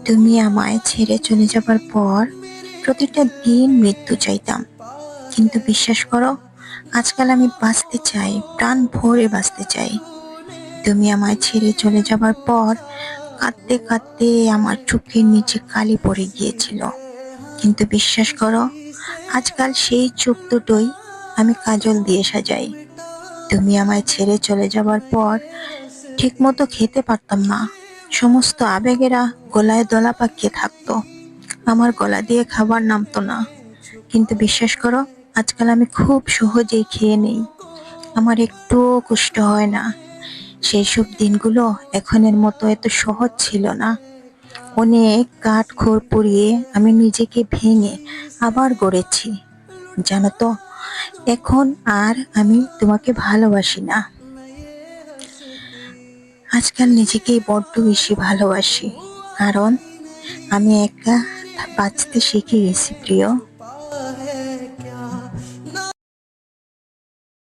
তুমি আমায় ছেড়ে চলে যাবার পর প্রতিটা দিন মৃত্যু চাইতাম, কিন্তু বিশ্বাস করো, আজকাল আমি বাঁচতে চাই, প্রাণ ভরে বাঁচতে চাই। তুমি আমায় ছেড়ে চলে যাবার পর কাঁদতে কাঁদতে আমার চোখের নিচে কালি পড়ে গিয়েছিল, কিন্তু বিশ্বাস করো, আজকাল সেই চোখ দুটোই আমি কাজল দিয়ে সাজাই। তুমি আমায় ছেড়ে চলে যাবার পর ঠিকমতো খেতে পারতাম না, সমস্ত আবেগেরা গলায় দলা পাকিয়ে থাকতো, আমার গলা দিয়ে খাবার নামতো না। কিন্তু বিশ্বাস করো, আজকাল আমি খুব সহজেই খেয়ে নেই, আমার একটুও কষ্ট হয় না। সেই সব দিনগুলো এখনের মতো এত সহজ ছিল না। অনেক কাঠ খড় পুড়িয়ে আমি নিজেকে ভেঙে আবার গড়েছি। জানো তো, এখন আর আমি তোমাকে ভালোবাসি না। আজকাল নিজেকেই বড্ড বেশি ভালোবাসি, কারণ আমি একা বাঁচতে শিখে গেছি প্রিয়।